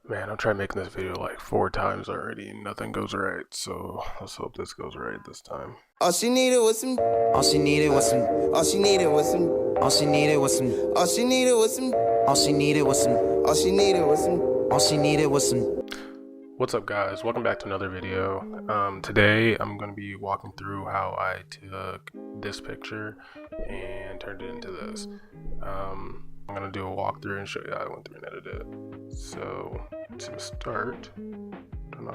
Man, I've tried making this video like 4 times already and nothing goes right, so let's hope this goes right this time. All she needed was some. All she needed was some. All she needed was some. All she needed was some. All she needed was some. All she needed was some. All she needed was some. All she needed was some. What's up, guys? Welcome back to another video. Today I'm going to be walking through how I took this picture and turned it into this. I'm going to do a walkthrough and show you how I went through and edited it. So to start, turn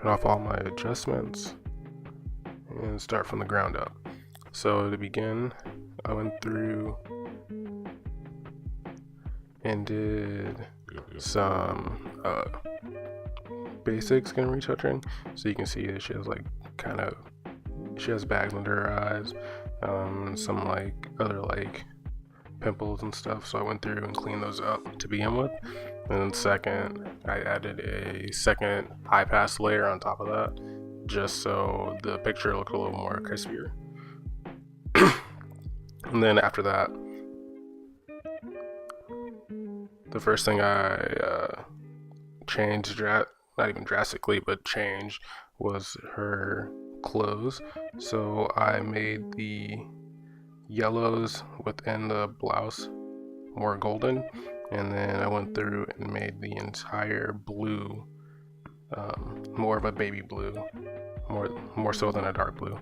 off all my adjustments and start from the ground up. So to begin, I went through and did some basic skin retouching. So you can see that she has like she has bags under her eyes, some like other like pimples and stuff. So I went through and cleaned those up to begin with. And then second, I added a second high pass layer on top of that, just so the picture looked a little more crispier. And then after that, the first thing I changed, not even drastically, but changed, was her clothes. So I made the yellows within the blouse more golden, and then I went through and made the entire blue more of a baby blue, more so than a dark blue.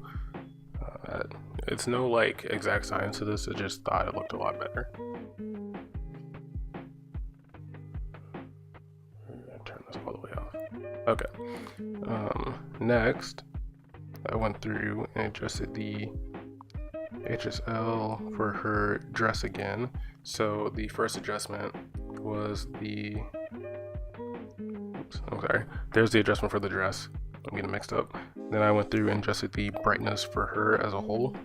It's no like exact science to this, I just thought it looked a lot better. Turn this all the way off. Okay. Next, I went through and adjusted the HSL for her dress again. So the first adjustment was the, oops, I'm sorry, there's the adjustment for the dress. I'm getting mixed up. Then I went through and adjusted the brightness for her as a whole.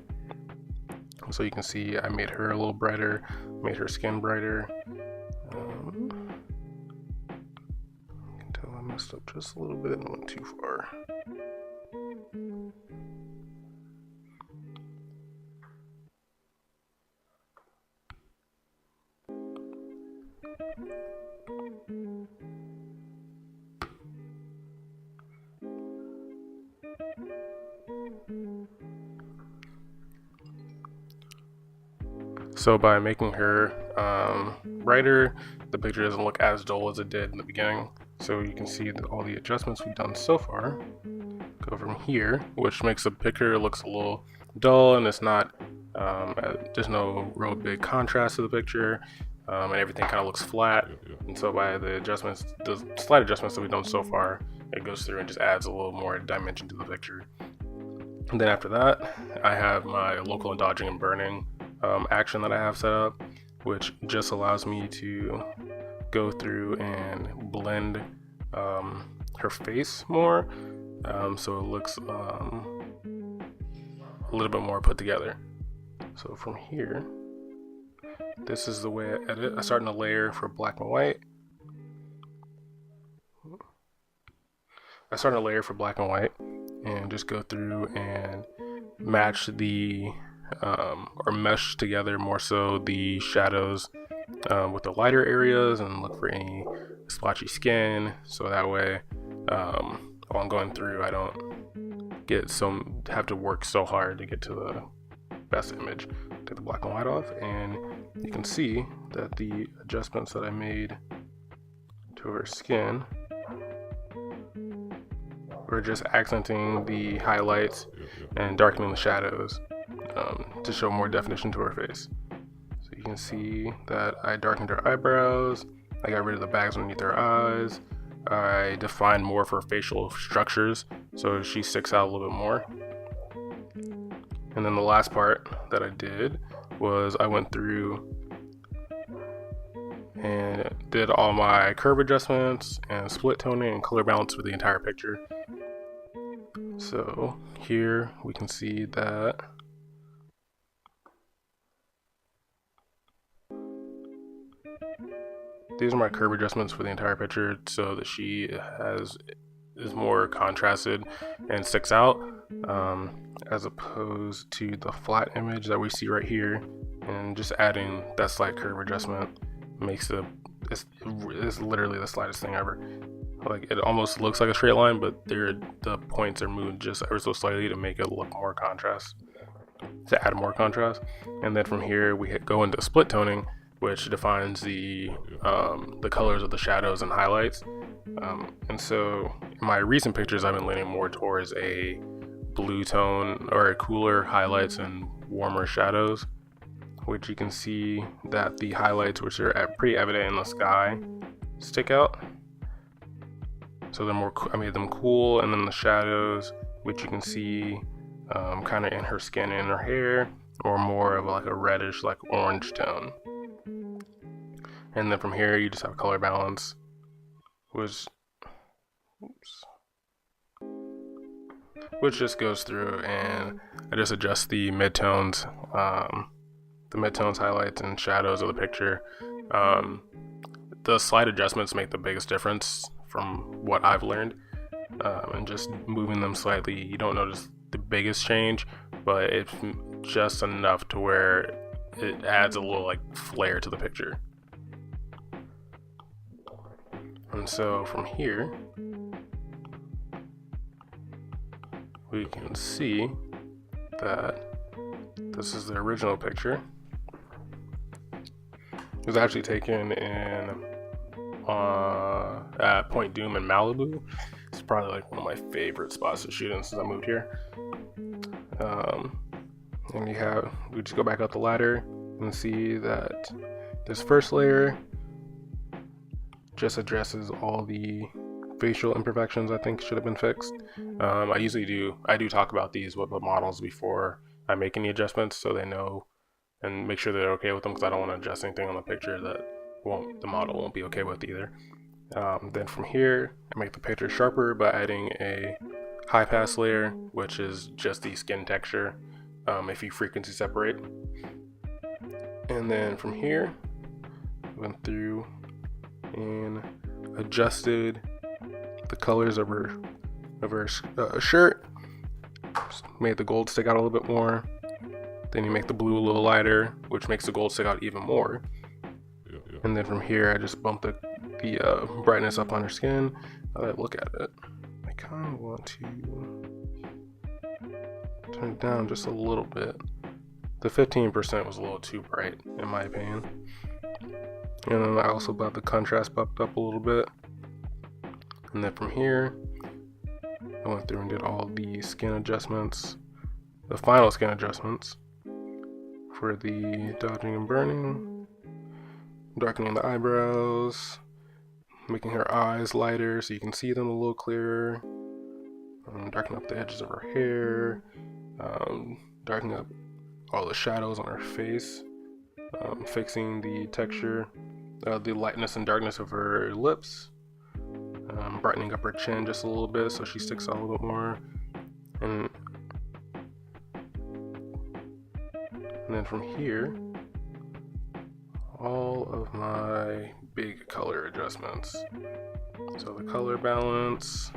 So you can see I made her a little brighter, made her skin brighter. You can tell I messed up just a little bit and went too far. So by making her brighter, the picture doesn't look as dull as it did in the beginning. So you can see that all the adjustments we've done so far go from here, which makes the picture looks a little dull, and it's not, there's no real big contrast to the picture, and everything kind of looks flat. And so by the adjustments, the slight adjustments that we've done so far, it goes through and just adds a little more dimension to the picture. And then after that, I have my local and dodging and burning action that I have set up, which just allows me to go through and blend her face more, so it looks a little bit more put together. So from here, this is the way I edit. I start in a layer for black and white. I start in a layer for black and white and just go through and match the or mesh together more so the shadows with the lighter areas, and look for any splotchy skin, so that way while I'm going through I don't have to work so hard to get to the best image. Take the black and white off, and you can see that the adjustments that I made to her skin were just accenting the highlights and darkening the shadows to show more definition to her face. So you can see that I darkened her eyebrows, I got rid of the bags underneath her eyes, I defined more of her facial structures so she sticks out a little bit more. And then the last part that I did was I went through and did all my curve adjustments and split toning and color balance for the entire picture. So here we can see that these are my curve adjustments for the entire picture, so that she is more contrasted and sticks out, as opposed to the flat image that we see right here and just adding that slight curve adjustment makes it's literally the slightest thing ever. Like, it almost looks like a straight line, but the points are moved just ever so slightly to make it look more contrast, to add more contrast. And then from here we go into split toning, which defines the colors of the shadows and highlights. And so in my recent pictures, I've been leaning more towards a blue tone, or cooler highlights and warmer shadows, which you can see that the highlights, which are pretty evident in the sky, stick out. So I made them cool, and then the shadows, which you can see kind of in her skin and her hair, or more of like a reddish, like orange tone. And then from here you just have color balance, which just goes through, and I just adjust the midtones, highlights, and shadows of the picture. The slight adjustments make the biggest difference from what I've learned, and just moving them slightly, you don't notice the biggest change, but it's just enough to where it adds a little like flair to the picture. And so from here we can see that this is the original picture. It was actually taken in at Point Doom in Malibu. It's probably like one of my favorite spots to shoot in since I moved here. And we just go back up the ladder and see that this first layer just addresses all the facial imperfections I think should have been fixed. I do talk about these with the models before I make any adjustments, so they know and make sure they're okay with them, because I don't want to adjust anything on the picture that the model won't be okay with either. Then from here, I make the picture sharper by adding a high pass layer, which is just the skin texture if you frequency separate. And then from here, went through and adjusted the colors of her shirt, made the gold stick out a little bit more. Then you make the blue a little lighter, which makes the gold stick out even more. And then from here, I just bump the brightness up on her skin. Now that I look at it, I kind of want to turn it down just a little bit. The 15% was a little too bright, in my opinion. And then I also got the contrast bumped up a little bit. And then from here, I went through and did all the skin adjustments, the final skin adjustments for the dodging and burning, darkening the eyebrows, making her eyes lighter so you can see them a little clearer, darkening up the edges of her hair, darkening up all the shadows on her face, fixing the texture, the lightness and darkness of her lips, brightening up her chin just a little bit so she sticks out a little bit more, and then from here, all of my big color adjustments. So the color balance,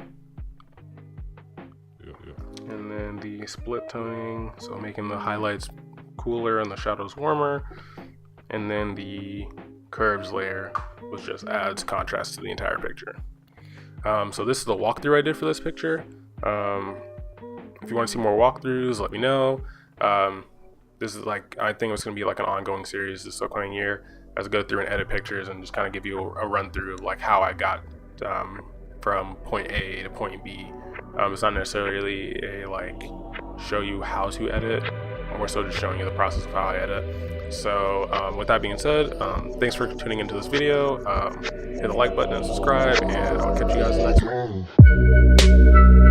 and then the split toning, so making the highlights cooler and the shadows warmer, and then the curves layer, which just adds contrast to the entire picture. So this is the walkthrough I did for this picture. If you want to see more walkthroughs, let me know. This is like, I think it's going to be like an ongoing series this upcoming year, as I go through and edit pictures and just kind of give you a run through of like how I got from point A to point B. It's not necessarily a like show you how to edit, more so just showing you the process of how I edit. So with that being said, thanks for tuning into this video. Hit the like button and subscribe, and I'll catch you guys in the next one.